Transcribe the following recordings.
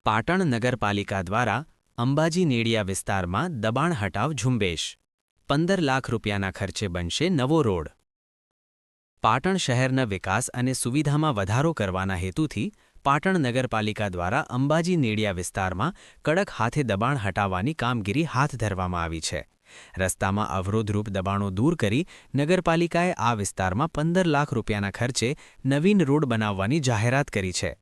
પાટણ નગરપાલિકા દ્વારા અંબાજી નેડિયા વિસ્તારમાં દબાણ હટાવ ઝુંબેશ 15 લાખ રૂપિયાના ખર્ચે બનશે નવો રોડ। પાટણ શહેરના વિકાસ અને સુવિધામાં વધારો કરવાના હેતુથી પાટણ નગરપાલિકા દ્વારા અંબાજી નેડિયા વિસ્તારમાં કડક હાથે દબાણ હટાવવાની કામગીરી હાથ ધરવામાં આવી છે। રસ્તામાં અવરોધરૂપ દબાણો દૂર કરી નગરપાલિકાએ આ વિસ્તારમાં 15 લાખ રૂપિયાના ખર્ચે નવીન રોડ બનાવવાની જાહેરાત કરી છે।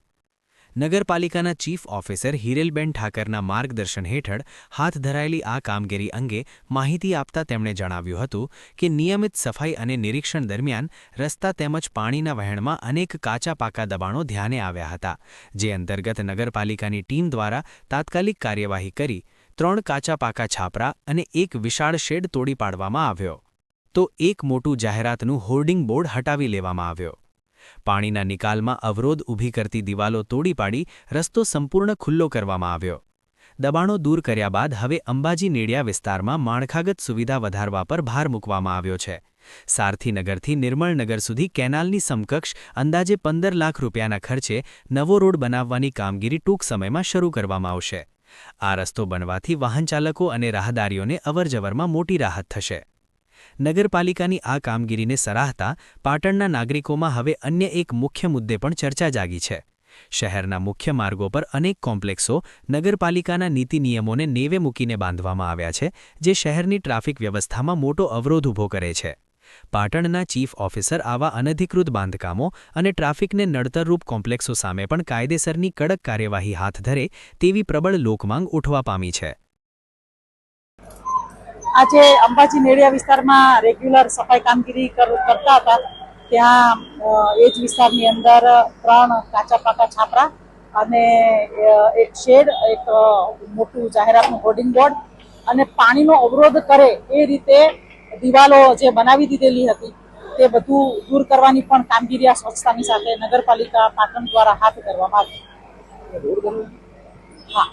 નગરપાલિકાના ચીફ ઓફિસર હિરેલબેન ઠાકરના માર્ગદર્શન હેઠળ હાથ ધરાયેલી આ કામગીરી અંગે માહિતી આપતા તેમણે જણાવ્યું હતું કે નિયમિત સફાઈ અને નિરીક્ષણ દરમિયાન રસ્તા તેમજ પાણીના વહેણમાં અનેક કાચા પાકા દબાણો ધ્યાને આવ્યા હતા, જે અંતર્ગત નગરપાલિકાની ટીમ દ્વારા તાત્કાલિક કાર્યવાહી કરી 3 કાચા પાકા છાપરા અને એક વિશાળ શેડ તોડી પાડવામાં આવ્યો, તો એક મોટું જાહેરાતનું હોર્ડિંગ બોર્ડ હટાવી લેવામાં આવ્યો। પાણીના નિકાલમાં અવરોધ ઊભી કરતી દિવાલો તોડી પાડી રસ્તો સંપૂર્ણ ખુલ્લો કરવામાં આવ્યો। દબાણો દૂર કર્યા બાદ હવે અંબાજી નેડિયા વિસ્તારમાં માળખાગત સુવિધા વધારવા પર ભાર મૂકવામાં આવ્યો છે। સારથીનગરથી નિર્મળનગર સુધી કેનાલની સમકક્ષ અંદાજે 15 લાખ રૂપિયાના ખર્ચે નવો રોડ બનાવવાની કામગીરી ટૂંક સમયમાં શરૂ કરવામાં આવશે। આ રસ્તો બનવાથી વાહનચાલકો અને રાહદારીઓને અવરજવરમાં મોટી રાહત થશે। નગરપાલિકાની આ કામગીરીને સરાહતા પાટણના નાગરિકોમાં હવે અન્ય એક મુખ્ય મુદ્દે પણ ચર્ચા જાગી છે। શહેરના મુખ્ય માર્ગો પર અનેક કોમ્પ્લેક્સો નગરપાલિકાના નીતિ નિયમોને નેવે મૂકીને બાંધવામાં આવ્યા છે, જે શહેરની ટ્રાફિક વ્યવસ્થામાં મોટો અવરોધ ઊભો કરે છે। પાટણના ચીફ ઓફિસર આવા અનધિકૃત બાંધકામો અને ટ્રાફિકને નડતરરૂપ કોમ્પ્લેક્સો સામે પણ કાયદેસરની કડક કાર્યવાહી હાથ ધરે તેવી પ્રબળ લોકમાંગ ઉઠવા પામી છે। આજે અંબાજી નેડિયા વિસ્તારમાં રેગ્યુલર સફાઈ કામગીરી કરતા હતા, ત્યાં એ જ વિસ્તારની અંદર 3 કાચા પાકા છાપરા અને એક શેડ, એક મોટું જાહેરાતનું હોર્ડિંગ બોર્ડ અને પાણીનો અવરોધ કરે એ રીતે દિવાલો જે બનાવી દીધેલી હતી તે બધું દૂર કરવાની પણ કામગીરી આ સ્વચ્છતાની સાથે નગરપાલિકા પાટણ દ્વારા હાથ ધરવામાં આવી। હા।